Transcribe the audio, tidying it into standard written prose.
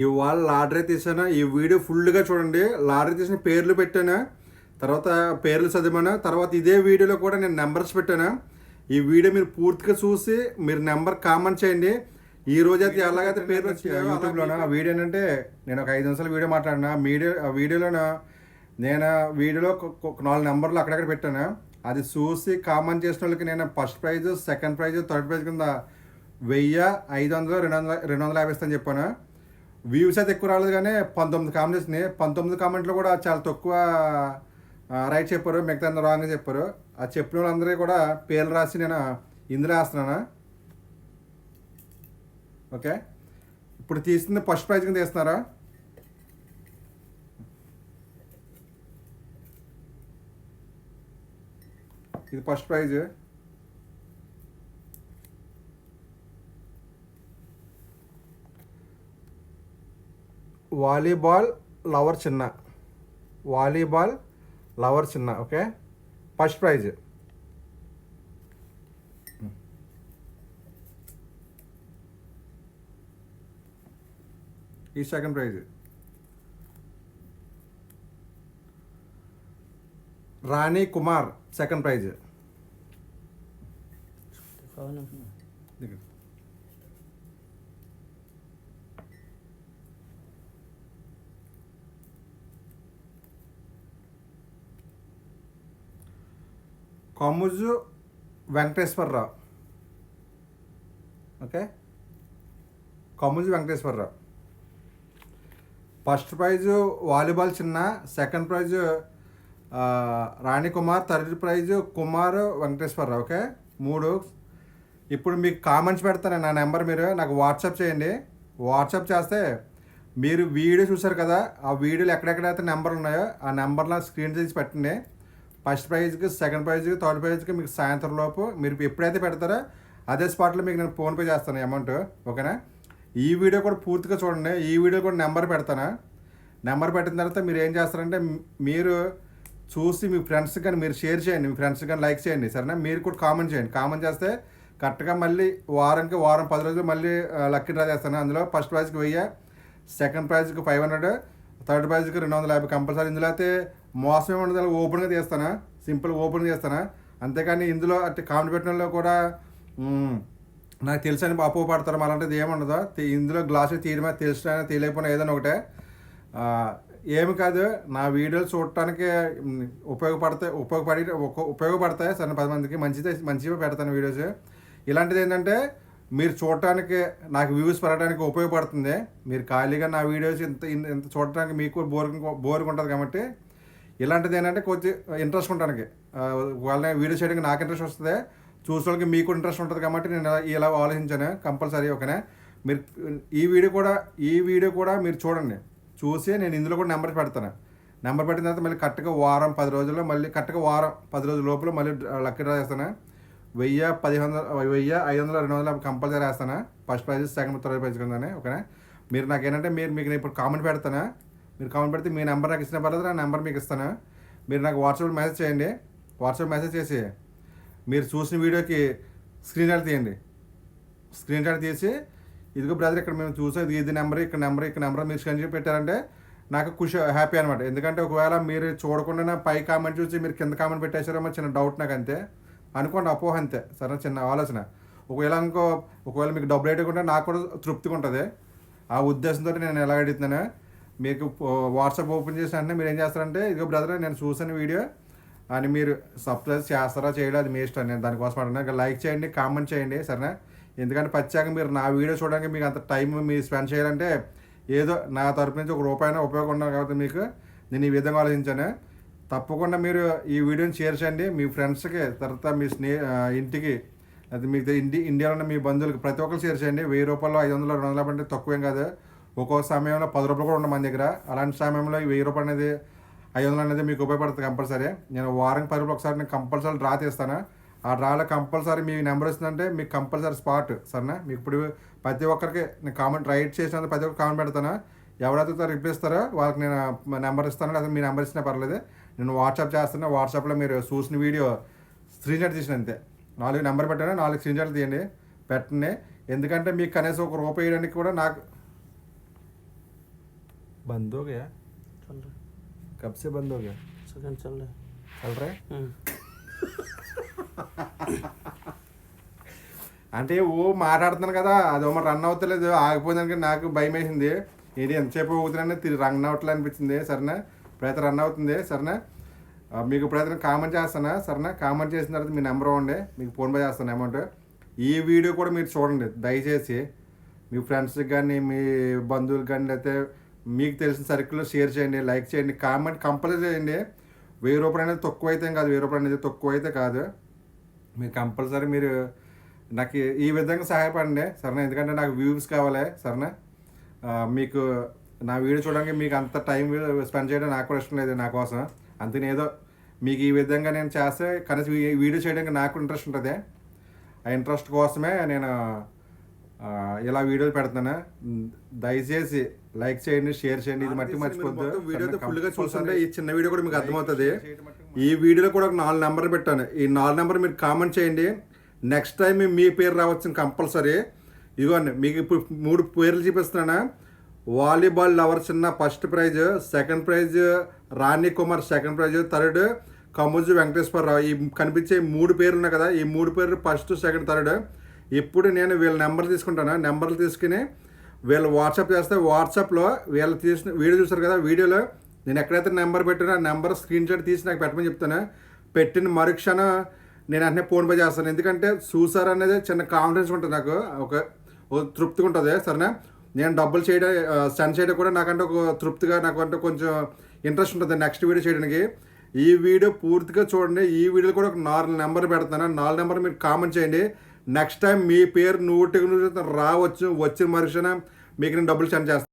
ఇవాళ లాటరీ తీసాను. ఈ వీడియో ఫుల్గా చూడండి. లాటరీ తీసిన పేర్లు పెట్టాను, తర్వాత పేర్లు చదివాను, తర్వాత ఇదే వీడియోలో కూడా నేను నెంబర్స్ పెట్టాను. ఈ వీడియో మీరు పూర్తిగా చూసి మీరు నెంబర్ కామెంట్ చేయండి. ఈ రోజు అయితే ఎలాగైతే పేర్లు వచ్చాయో యూట్యూబ్లోన ఆ వీడియో ఏంటంటే నేను ఒక 5 నిమిషాలు వీడియో మాట్లాడిన ఆ వీడియోలోన నేను వీడియోలో ఒక 4 నెంబర్లు అక్కడక్కడ పెట్టాను. అది చూసి కామెంట్ చేసిన వాళ్ళకి నేను first prize, second prize, third prize కింద 1000, 500, 200, 250 ఇస్తాను చెప్పాను. వ్యూస్ అయితే ఎక్కువ రాలేదు, కానీ 19 కామెంట్స్ వచ్చినాయి. 19 కామెంట్లు కూడా చాలా తక్కువ రైట్ చెప్పారు, మిగతా రాంగ్గా చెప్పారు. ఆ చెప్పిన వాళ్ళందరికీ కూడా పేర్లు రాసి నేను ఇందులో వేస్తున్నాను. ఓకే, ఇప్పుడు తీస్తుంది ఫస్ట్ ప్రైజ్ కింద తీస్తున్నారా? ఇది first prize. Volleyball lover Chinna, volleyball lover Chinna. Okay, first prize. ఈ second prize Rani Kumar, second prize. Kommuju Venkateswara Rao. Okay, Kommuju Venkateswara Rao. First prize volleyball Chinna, second prize Rani Kumar, third prize Kumar Venkateswara Rao. Okay, 3. ఇప్పుడు మీకు కామెంట్స్ పెడతాను. నా నెంబర్ మీరు నాకు వాట్సాప్ చేయండి. వాట్సాప్ చేస్తే మీరు వీడియో చూసారు కదా, ఆ వీడియోలు ఎక్కడెక్కడైతే నెంబర్లు ఉన్నాయో ఆ నెంబర్లో స్క్రీన్ తీసి పెట్టండి. ఫస్ట్ ప్రైజ్కి, సెకండ్ ప్రైజ్కి, థర్డ్ ప్రైజ్కి మీకు సాయంత్రం లోపు మీరు ఎప్పుడైతే పెడతారో అదే స్పాట్లో మీకు నేను ఫోన్పే చేస్తాను అమౌంట్. ఓకేనా? ఈ వీడియో కూడా పూర్తిగా చూడండి. ఈ వీడియో కూడా నెంబర్ పెడతాను. నెంబర్ పెట్టిన తర్వాత మీరు ఏం చేస్తారంటే మీరు చూసి మీ ఫ్రెండ్స్కి కానీ మీరు షేర్ చేయండి, మీ ఫ్రెండ్స్కి కానీ లైక్ చేయండి. సరేనా? మీరు కూడా కామెంట్ చేయండి. కామెంట్ చేస్తే కరెక్ట్గా మళ్ళీ వారం 10 రోజులు మళ్ళీ లక్కీ డ్రా చేస్తాను. అందులో ఫస్ట్ ప్రైజ్కి 1000, సెకండ్ ప్రైజ్కి 500, థర్డ్ ప్రైజ్కి 250 కంపల్సరీ. ఇందులో అయితే మోసం ఏమి ఉండదు, ఓపెన్గా తీస్తాను, సింపుల్ ఓపెన్గా చేస్తాను. అంతేకాని ఇందులో అంటే కామెంట్ పెట్టడంలో కూడా నాకు తెలుసు అని అప్పు పడతారు, అలాంటిది ఏముండదు. ఇందులో గ్లాసులు తీయడమే, తెలిసిన తెలియకపోయినా ఏదైనా ఒకటే. ఏమి కాదు, నా వీడియోలు చూడటానికి ఉపయోగపడతాయి. సరే, 10 మందికి మంచిగా పెడతాను వీడియోస్. ఇలాంటిది ఏంటంటే మీరు చూడటానికి, నాకు వ్యూస్ పెరగడానికి ఉపయోగపడుతుంది. మీరు ఖాళీగా నా వీడియోస్ ఇంత చూడటానికి మీకు బోర్గా ఉంటుంది కాబట్టి ఇలాంటిది ఏంటంటే కొంచెం ఇంట్రెస్ట్ ఉండడానికి, వాళ్ళని వీడియో చేయడానికి నాకు ఇంట్రెస్ట్ వస్తుంది, చూసేవాళ్ళకి మీకు ఇంట్రెస్ట్ ఉంటుంది కాబట్టి నేను ఇలా ఆలోచించాను కంపల్సరీ. ఓకేనా? మీరు ఈ వీడియో కూడా మీరు చూడండి. చూసి నేను ఇందులో కూడా నెంబర్ పెడతాను. నెంబర్ పెట్టిన తర్వాత మళ్ళీ కరెక్ట్గా వారం 10 రోజుల్లో మళ్ళీ కరెక్ట్గా వారం 10 రోజుల లోపల మళ్ళీ లక్కీ డ్రా చేస్తాను. 1000, 500, 200 కంపల్సరీ వేస్తాను. First prize, second, third prize కిందనే. ఓకేనా? మీరు నాకు ఏంటంటే మీకు నేను ఇప్పుడు కామెంట్ పెడతాను. మీరు కామెంట్ పెడితే మీ నెంబర్ నాకు ఇచ్చిన పర్లేదు, నా నెంబర్ మీకు ఇస్తాను. మీరు నాకు వాట్సాప్లో మెసేజ్ చేయండి. వాట్సాప్ మెసేజ్ చేసి మీరు చూసిన వీడియోకి స్క్రీన్ షాట్ తీయండి. స్క్రీన్ షాట్ తీసి ఇదిగో బ్రదర్ ఇక్కడ మేము చూసాం, ఇది నెంబర్, ఇక్కడ నెంబర్ మీరు స్క్రీన్ షాట్ పెట్టారంటే నాకు హ్యాపీ అనమాట. ఎందుకంటే ఒకవేళ మీరు చూడకుండా పై కామెంట్ చూసి మీరు కింద కామెంట్ పెట్టేశారేమో చిన్న డౌట్ నాకు, అంతే అనుకోండి, అపోహ అంతే. సరే, చిన్న ఆలోచన. ఒకవేళ మీకు డబ్బులు వేయకుండా నాకు కూడా తృప్తిగా ఉంటుంది. ఆ ఉద్దేశంతో నేను ఎలా అడుగుతున్నాను, మీకు వాట్సాప్ ఓపెన్ చేసిన అంటే మీరు ఏం చేస్తారంటే ఇదిగో బ్రదర్ నేను చూసిన వీడియో అని మీరు సబ్స్క్రైబ్ చేస్తారా చేయడం అది మీ ఇష్టం. నేను దానికోసం అడిగినా లైక్ చేయండి, కామెంట్ చేయండి. సరేనా? ఎందుకంటే ప్రత్యేకంగా మీరు నా వీడియో చూడడానికి మీకు అంత టైం మీరు స్పెండ్ చేయాలంటే ఏదో నా తరపు నుంచి ₹1 ఉపయోగం ఉండాలి కాబట్టి మీకు నేను ఈ విధంగా ఆలోచించాను. తప్పకుండా మీరు ఈ వీడియోని షేర్ చేయండి మీ ఫ్రెండ్స్కి, తర్వాత మీ ఇంటికి, అది మీకు ఇండియాలో ఉన్న మీ బంధువులకి ప్రతి ఒక్కరు షేర్ చేయండి. ₹1000, 500, 200 అంటే తక్కువేం కాదు. ఒక్కొక్క సమయంలో ₹10 కూడా ఉండదు మన దగ్గర. అలాంటి సమయంలో ఈ ₹1000 అనేది, 500 అనేది మీకు ఉపయోగపడుతుంది కంపల్సరీ. నేను వారం 10 రోజులు ఒకసారి నేను కంపల్సరీ డ్రా తీస్తాను. ఆ డ్రాలో కంపల్సరీ మీ నెంబర్ వస్తుందంటే మీకు కంపల్సరీ స్పాట్. సరేనా? మీకు ఇప్పుడు ప్రతి ఒక్కరికి నేను కామెంట్ రైట్ చేసినందుకు ప్రతి ఒక్కరు కామెంట్ పెడతాను. ఎవరైతే రిప్లై ఇస్తారో వాళ్ళకి నేను నెంబర్ ఇస్తాను, లేదా మీ నెంబర్ ఇచ్చినా పర్లేదు. నేను వాట్సాప్ చేస్తాను. వాట్సాప్లో మీరు చూసిన వీడియో స్క్రీన్ షాట్ తీసిన అంతే. 4 నెంబర్ పెట్టాను, 4 స్క్రీన్ షాట్లు తీయండి, పెట్టండి. ఎందుకంటే మీకు కనీసం ₹1 వేయడానికి కూడా నాకు बंद हो गया? चल रहा कब से बंद हो गया? सेकंड चल रहा है। चल रहा है? అంటే ఓ మాట్లాడుతున్నాను కదా అది మరి రన్ అవుతలేదు, ఆగిపోయిందానికి నాకు భయం వేసింది. ఏంటి ఎంతసేపు ఊగుతున్నాను రన్ అవట్లే అనిపించింది. సరేనా ఇప్పుడైతే రన్ అవుతుంది. సరేనా మీకు ఇప్పుడైతే కామెంట్ చేస్తానా? సరేనా కామెంట్ చేసిన తర్వాత మీ నెంబర్ ఇవ్వండి, మీకు ఫోన్పే చేస్తాను అమౌంట్. ఈ వీడియో కూడా మీరు చూడండి దయచేసి. మీ ఫ్రెండ్స్కి కానీ మీ బంధువులకు కానీ లేకపోతే మీకు తెలిసిన సర్కిల్లో షేర్ చేయండి, లైక్ చేయండి, కామెంట్ కంపల్సరీ చేయండి. 1000 రూపాయలు అనేది తక్కువ అయితే కాదు, 1000 రూపాయలు అనేది తక్కువ అయితే కాదు. మీరు కంపల్సరీ మీరు నాకు ఈ విధంగా సహాయపడండి సరేనా, ఎందుకంటే నాకు వ్యూస్ కావాలి. సరేనా మీకు నా వీడియో చూడడానికి మీకు అంత టైం స్పెండ్ చేయడం నాకు కూడా ఇష్టం లేదు నా కోసం. అందుకని ఏదో మీకు ఈ విధంగా నేను చేస్తే కనీసం ఈ వీడియో చేయడానికి నాకు ఇంట్రెస్ట్ ఉంటుంది. ఆ ఇంట్రెస్ట్ కోసమే నేను ఇలా వీడియోలు పెడతాను. దయచేసి లైక్ చేయండి, షేర్ చేయండి, ఇది మట్టి మర్చిపోద్దు. వీడియోతో ఫుల్గా చూస్తుంటే ఈ చిన్న వీడియో కూడా మీకు అర్థమవుతుంది. ఈ వీడియోలో కూడా ఒక 4 నెంబర్లు పెట్టాను. ఈ 4 నెంబర్ మీరు కామెంట్ చేయండి. నెక్స్ట్ టైం మీ పేరు రావచ్చు కంపల్సరీ. ఇదిగోండి మీకు ఇప్పుడు 3 పేర్లు చూపిస్తున్నాను. వాలీబాల్ లవర్ చిన్న first prize, second prize Rani Kumar second praise, third Kamuju Venkateswararao. ఈ కనిపించే 3 పేర్లు ఉన్నాయి కదా, ఈ 3 పేర్లు ఫస్ట్ సెకండ్ థర్డ్. ఇప్పుడు నేను వీళ్ళ నెంబర్లు తీసుకుంటాను. నెంబర్లు తీసుకుని వీళ్ళు వాట్సాప్ చేస్తే వాట్సాప్లో వీళ్ళు తీసిన వీడియో చూస్తారు కదా, వీడియోలో నేను ఎక్కడైతే నెంబర్ పెట్టానో ఆ నెంబర్ స్క్రీన్ షాట్ తీసి నాకు పెట్టమని చెప్తాను. పెట్టిన మరుక్షణం నేను వెంటనే ఫోన్పే చేస్తాను. ఎందుకంటే చూసారు అనేది చిన్న కాన్ఫిడెన్స్ ఉంటుంది, నాకు ఒక తృప్తిగా ఉంటుంది. సరేనా నేను డబ్బులు చేయడం సెండ్ చేయడం కూడా నాకంటే ఒక తృప్తిగా, నాకు అంటే కొంచెం ఇంట్రెస్ట్ ఉంటుంది నెక్స్ట్ వీడియో చేయడానికి. ఈ వీడియో పూర్తిగా చూడండి. ఈ వీడియోలో కూడా ఒక 4 నెంబర్ పెడతాను. 4 నెంబర్ మీరు కామెంట్ చేయండి. నెక్స్ట్ టైం మీ పేరు 100 రావచ్చు. వచ్చిన మరుక్షణం మీకు నేను డబ్బులు సెండ్ చేస్తాను.